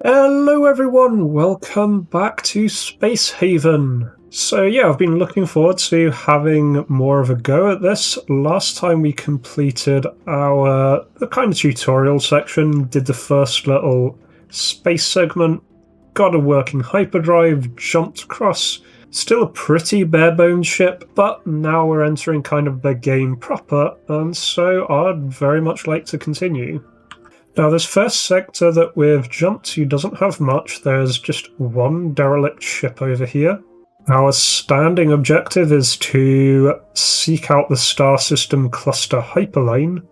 Hello everyone, welcome back to Space Haven. So yeah, I've been looking forward to having more of a go at this. Last time we completed the kind of tutorial section, did the first little space segment, got a working hyperdrive, jumped across. Still a pretty bare bones ship, but now we're entering kind of the game proper, and so I'd very much like to continue. Now, this first sector that we've jumped to doesn't have much. There's just one derelict ship over here. Our standing objective is to seek out the star system cluster hyperlane.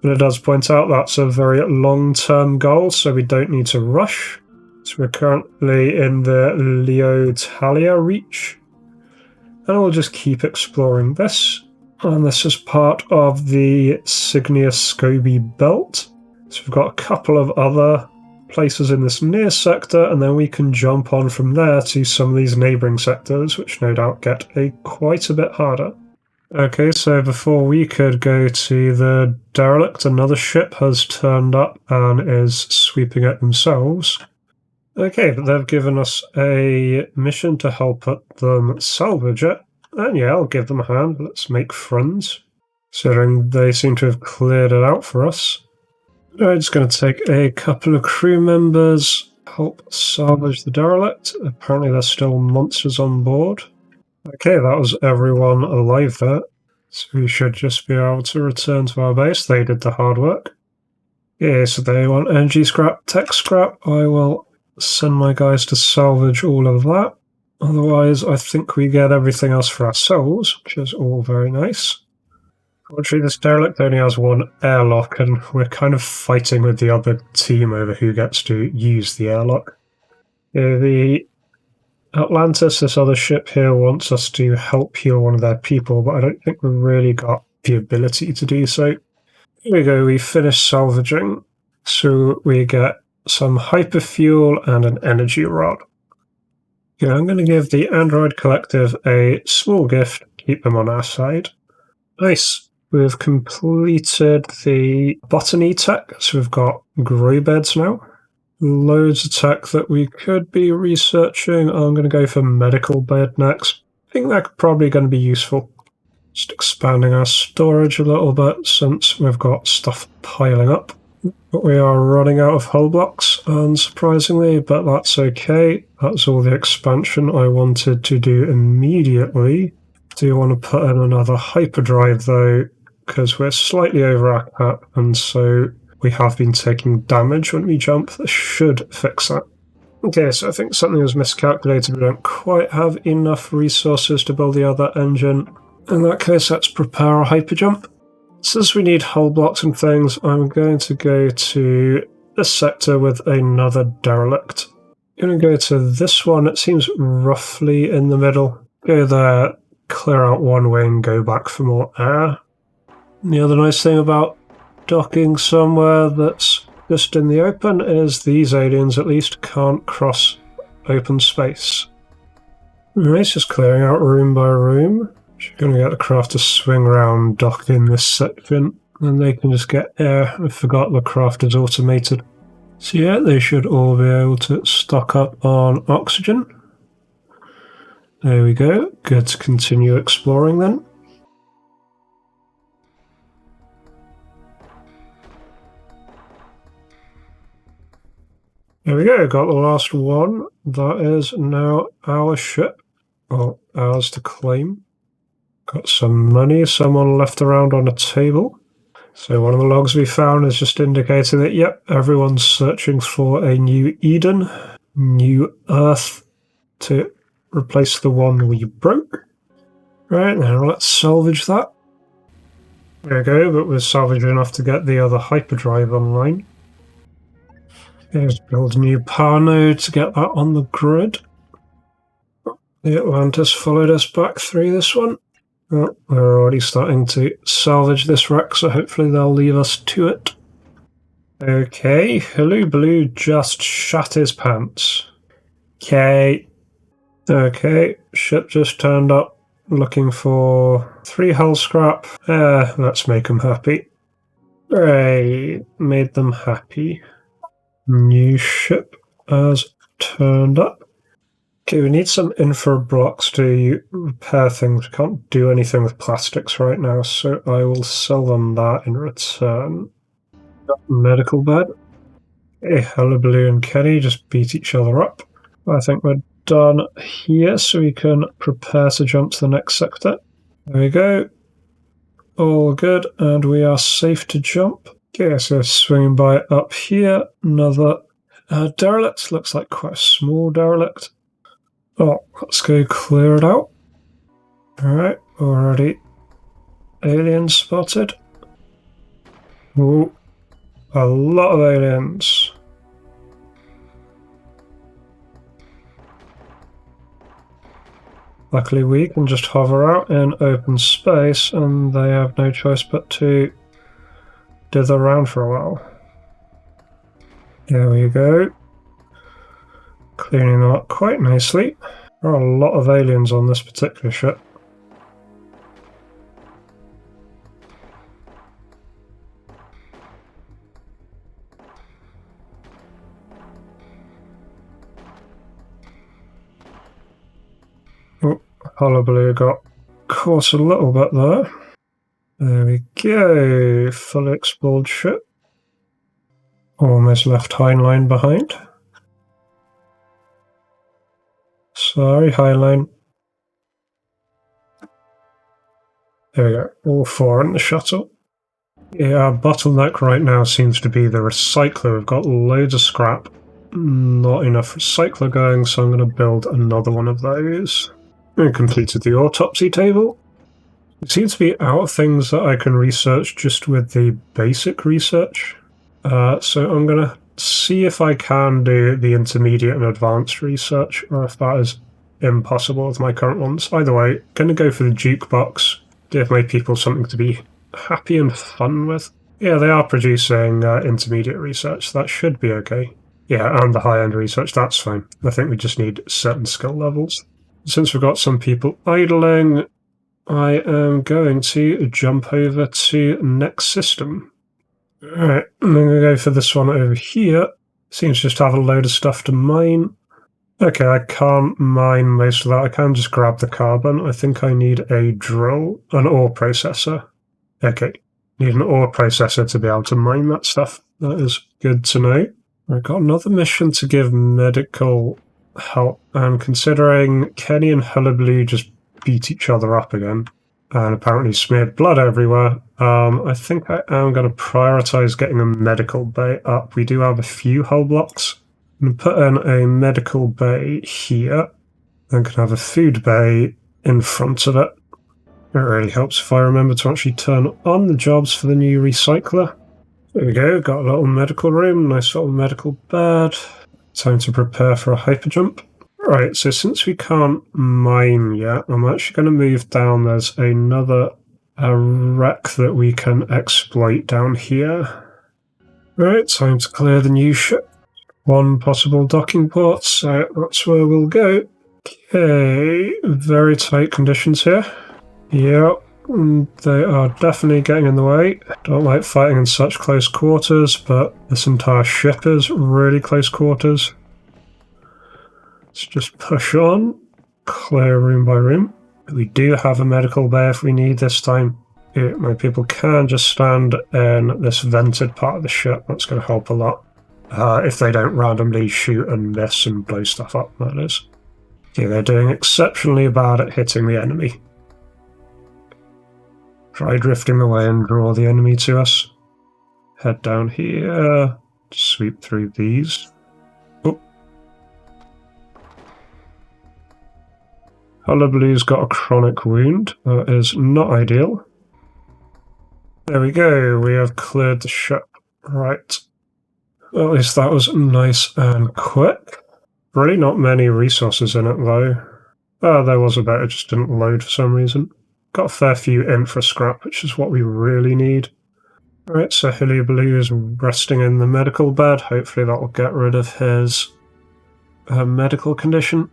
And it does point out that's a very long-term goal, so we don't need to rush. So we're currently in the Leotalia reach. And we'll just keep exploring this. And this is part of the Cygnea-Scoby belt. So we've got a couple of other places in this near sector, and then we can jump on from there to some of these neighbouring sectors, which no doubt get quite a bit harder. Okay, so before we could go to the derelict, another ship has turned up and is sweeping it themselves. Okay, but they've given us a mission to help them salvage it. And yeah, I'll give them a hand. Let's make friends, considering they seem to have cleared it out for us. I'm just going to take a couple of crew members, help salvage the derelict. Apparently there's still monsters on board. Okay, that was everyone alive there. So we should just be able to return to our base. They did the hard work. Yeah, so they want energy scrap, tech scrap. I will send my guys to salvage all of that. Otherwise, I think we get everything else for ourselves, which is all very nice. Fortunately, this derelict only has one airlock, and we're kind of fighting with the other team over who gets to use the airlock. The Atlantis, this other ship here, wants us to help heal one of their people, but I don't think we've really got the ability to do so. Here we go, we finish salvaging, so we get some hyperfuel and an energy rod. Yeah, I'm going to give the Android Collective a small gift, keep them on our side. Nice. We've completed the botany tech, so we've got grow beds now. Loads of tech that we could be researching. I'm going to go for medical bed next. I think that's probably going to be useful. Just expanding our storage a little bit since we've got stuff piling up. But we are running out of hull blocks, unsurprisingly, but that's okay. That's all the expansion I wanted to do immediately. Do want to put in another hyperdrive though, because we're slightly over our cap, and so we have been taking damage when we jump. This should fix that. Okay, so I think something was miscalculated. We don't quite have enough resources to build the other engine. In that case, let's prepare our hyperjump. Since we need hull blocks and things, I'm going to go to this sector with another derelict. I'm going to go to this one. It seems roughly in the middle. Go there, clear out one way and go back for more air. And the other nice thing about docking somewhere that's just in the open is these aliens at least can't cross open space. Nice, just clearing out room by room. Just going to get the craft to swing around, dock in this section, and they can just get air. I forgot the craft is automated. So yeah, they should all be able to stock up on oxygen. There we go. Good to continue exploring then. There we go, got the last one. That is now our ship. Well, ours to claim. Got some money, someone left around on a table. So one of the logs we found is just indicating that, yep, everyone's searching for a new Eden, new Earth to replace the one we broke. Right, now let's salvage that. There we go, but we're salvaging enough to get the other hyperdrive online. Here's build a new power node to get that on the grid. The Atlantis followed us back through this one. Oh, we're already starting to salvage this wreck, so hopefully they'll leave us to it. Okay, Hello Blue just shat his pants. Okay, ship just turned up looking for 3 hull scrap. Let's make them happy. Hooray, made them happy. New ship has turned up. Okay, we need some infra blocks to repair things. We can't do anything with plastics right now, so I will sell them that in return. Medical bed. Okay, Hullabaloo and Kenny just beat each other up. I think we're done here, so we can prepare to jump to the next sector. There we go. All good, and we are safe to jump. Okay, so swinging by up here, another derelict. Looks like quite a small derelict. Oh, let's go clear it out. Alright, already aliens spotted. Ooh, a lot of aliens. Luckily we can just hover out in open space and they have no choice but to dither around for a while. There we go. Cleaning them up quite nicely. There are a lot of aliens on this particular ship. Oh, Hullabaloo got caught a little bit there. There we go. Fully explored ship. Almost left Heinlein behind. Sorry, Heinlein. There we go. All four in the shuttle. Yeah, our bottleneck right now seems to be the recycler. We've got loads of scrap. Not enough recycler going, so I'm going to build another one of those. I completed the autopsy table. It seems to be out of things that I can research just with the basic research. So I'm going to see if I can do the intermediate and advanced research, or if that is impossible with my current ones. Either way, going to go for the jukebox, give my people something to be happy and fun with. Yeah, they are producing intermediate research, so that should be okay. Yeah, and the high-end research, that's fine. I think we just need certain skill levels. Since we've got some people idling, I am going to jump over to next system. Alright, I'm going to go for this one over here. Seems just to have a load of stuff to mine. Okay, I can't mine most of that. I can just grab the carbon. I think I need a drill, an ore processor. Okay, need an ore processor to be able to mine that stuff. That is good to know. I've got another mission to give medical help, and considering Kenny and Hullabaloo just beat each other up again, and apparently smeared blood everywhere, I think I am going to prioritize getting a medical bay up. We do have a few hull blocks. I'm going to put in a medical bay here, and can have a food bay in front of it. It really helps if I remember to actually turn on the jobs for the new recycler. There we go, got a little medical room, nice little medical bed. Time to prepare for a hyperjump. Right, so since we can't mine yet, I'm actually going to move down. There's another wreck that we can exploit down here. Right, time to clear the new ship. One possible docking port, so that's where we'll go. Okay, very tight conditions here. Yep, they are definitely getting in the way. Don't like fighting in such close quarters, but this entire ship is really close quarters. Let's just push on, clear room by room. We do have a medical bay if we need this time. Yeah, my people can just stand in this vented part of the ship. That's going to help a lot. If they don't randomly shoot and miss and blow stuff up, that is. Okay, they're doing exceptionally bad at hitting the enemy. Try drifting away and draw the enemy to us. Head down here, sweep through these. Oh. Hullabaloo's got a chronic wound. That is not ideal. There we go, we have cleared the ship. Right. At least that was nice and quick. Really not many resources in it though. Oh, there was a bit, it just didn't load for some reason. Got a fair few infra scrap, which is what we really need. Right, so Hullabaloo is resting in the medical bed. Hopefully that will get rid of his medical condition.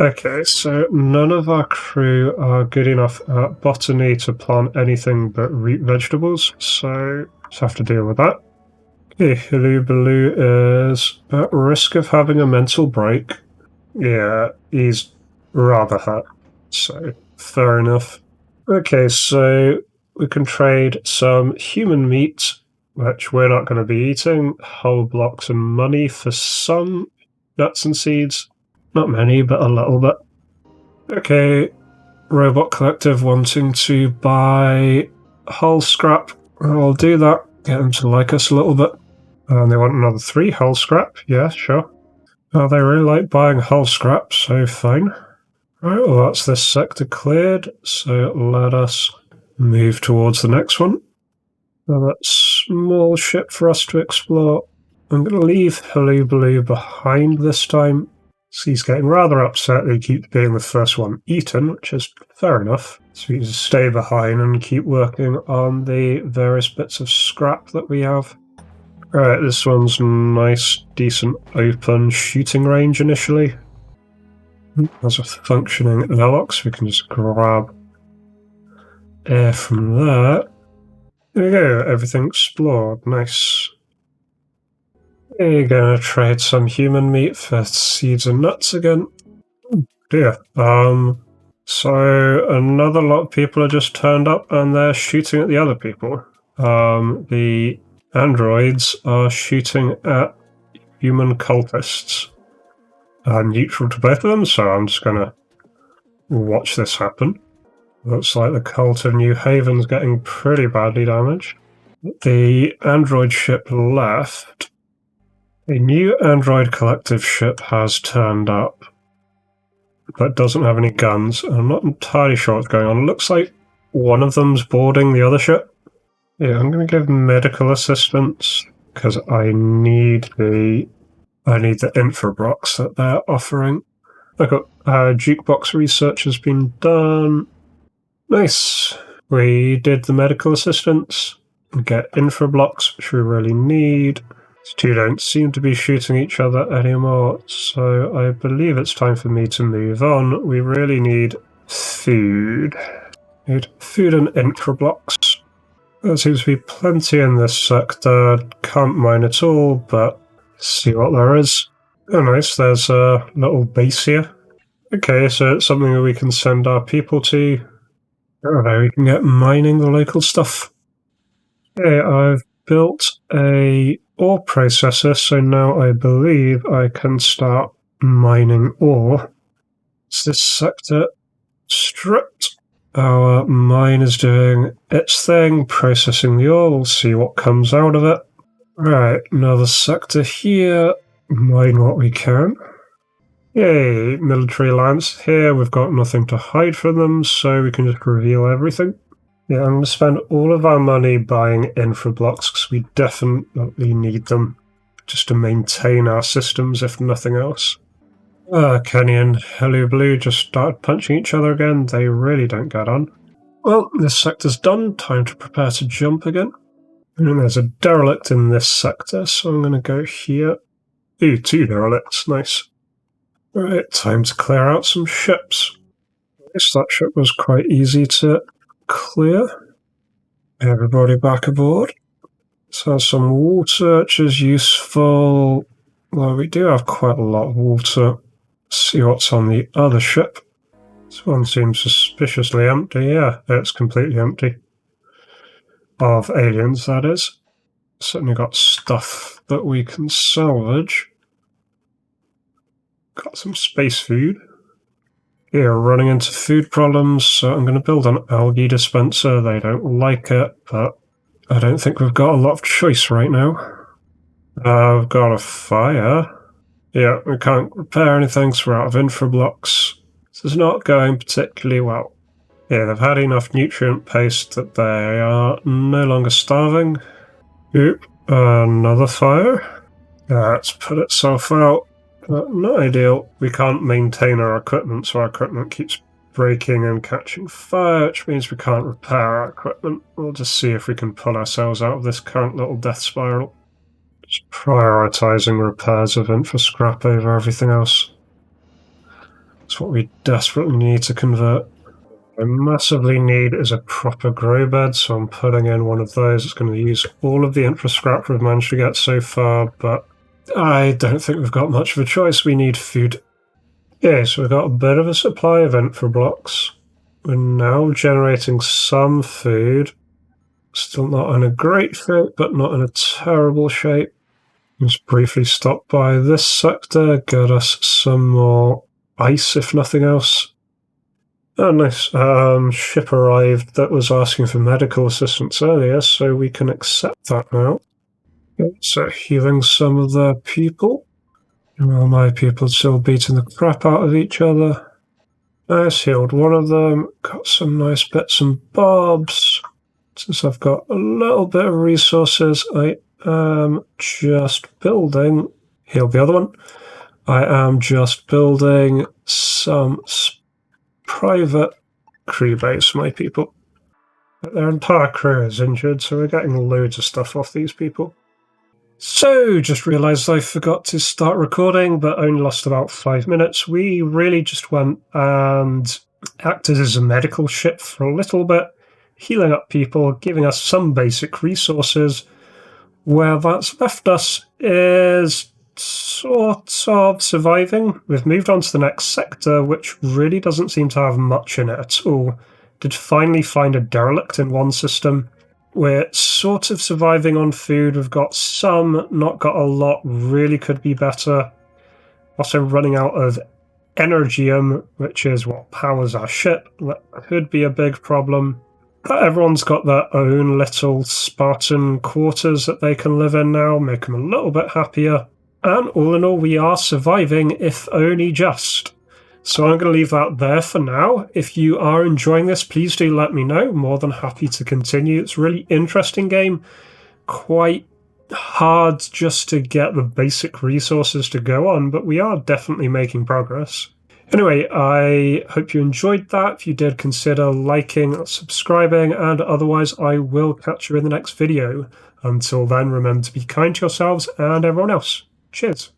Okay, so none of our crew are good enough at botany to plant anything but root vegetables, so just have to deal with that. Okay, Baloo is at risk of having a mental break. Yeah, he's rather hurt, so fair enough. Okay, so we can trade some human meat, which we're not going to be eating, whole blocks of money for some nuts and seeds. Not many, but a little bit. Okay, Robot Collective wanting to buy hull scrap. I'll do that, get them to like us a little bit. And they want another 3 hull scrap, yeah, sure. Oh, they really like buying hull scrap, so fine. Right, well that's this sector cleared, so let us move towards the next one. Another small ship for us to explore. I'm going to leave Baloo behind this time. So he's getting rather upset that he keeps being the first one eaten, which is fair enough. So he can stay behind and keep working on the various bits of scrap that we have. Alright, this one's nice, decent open shooting range initially. There's a functioning airlock, so we can just grab air from there. There we go, everything explored, nice. We're gonna trade some human meat for seeds and nuts again. Oh dear. So another lot of people have just turned up and they're shooting at the other people. The androids are shooting at human cultists. I'm neutral to both of them, so I'm just gonna watch this happen. Looks like the cult of New Haven's getting pretty badly damaged. The android ship left. A new android collective ship has turned up, but doesn't have any guns. I'm not entirely sure what's going on. It looks like one of them's boarding the other ship. Yeah, I'm going to give medical assistance because I need the infra box that they're offering. Okay, jukebox research has been done. Nice. We did the medical assistance. We get infra blocks, which we really need. These two don't seem to be shooting each other anymore, so I believe it's time for me to move on. We really need food. Need food and infra blocks. There seems to be plenty in this sector. Can't mine at all, but see what there is. Oh nice, there's a little base here. Okay, so it's something that we can send our people to. Oh, there we can get mining the local stuff. Okay, I've built a ore processor, so now I believe I can start mining ore. Is this sector stripped? Our mine is doing its thing, processing the ore. We'll see what comes out of it. Right, another sector here. Mine what we can. Yay, military alliance here. We've got nothing to hide from them, so we can just reveal everything. Yeah, I'm going to spend all of our money buying infra blocks because we definitely need them just to maintain our systems, if nothing else. Kenny and Blue just started punching each other again. They really don't get on. Well, this sector's done. Time to prepare to jump again. And there's a derelict in this sector, so I'm going to go here. Ooh, 2 derelicts. Nice. Right, time to clear out some ships. I guess that ship was quite easy to clear. Everybody back aboard. So some water, which is useful. Well, we do have quite a lot of water. Let's see what's on the other ship. This one seems suspiciously empty. Yeah, it's completely empty. Of aliens, that is. Certainly got stuff that we can salvage. Got some space food. Yeah, running into food problems, so I'm going to build an algae dispenser. They don't like it, but I don't think we've got a lot of choice right now. I've got a fire. Yeah, we can't repair anything, so we're out of infra blocks. This is not going particularly well. Yeah, they've had enough nutrient paste that they are no longer starving. Oop, another fire. That's put itself out. Not ideal. We can't maintain our equipment, so our equipment keeps breaking and catching fire, which means we can't repair our equipment. We'll just see if we can pull ourselves out of this current little death spiral. Just prioritising repairs of infra scrap over everything else. It's what we desperately need to convert. I massively need is a proper grow bed, so I'm putting in one of those. It's going to use all of the infra scrap we've managed to get so far, but I don't think we've got much of a choice. We need food. Yeah, so we've got a bit of a supply of infra blocks. We're now generating some food. Still not in a great shape, but not in a terrible shape. Just briefly stop by this sector, get us some more ice, if nothing else. Oh, nice. Ship arrived that was asking for medical assistance earlier, so we can accept that now. So healing some of the people. Well, my people still beating the crap out of each other. Nice, healed one of them. Got some nice bits and bobs. Since I've got a little bit of resources, I am just building. Healed the other one. I am just building some private crew base for my people. Their entire crew is injured, so we're getting loads of stuff off these people. So, just realised I forgot to start recording, but only lost about 5 minutes. We really just went and acted as a medical ship for a little bit, healing up people, giving us some basic resources. Where that's left us is sort of surviving. We've moved on to the next sector, which really doesn't seem to have much in it at all. Did finally find a derelict in one system. We're sort of surviving on food. We've got some, not got a lot, really could be better. Also running out of energium, which is what powers our ship. That could be a big problem. But everyone's got their own little Spartan quarters that they can live in now, make them a little bit happier. And all in all, we are surviving, if only just. So I'm going to leave that there for now. If you are enjoying this, please do let me know. More than happy to continue. It's a really interesting game. Quite hard just to get the basic resources to go on, but we are definitely making progress. Anyway, I hope you enjoyed that. If you did, consider liking, subscribing, and otherwise I will catch you in the next video. Until then, remember to be kind to yourselves and everyone else. Cheers.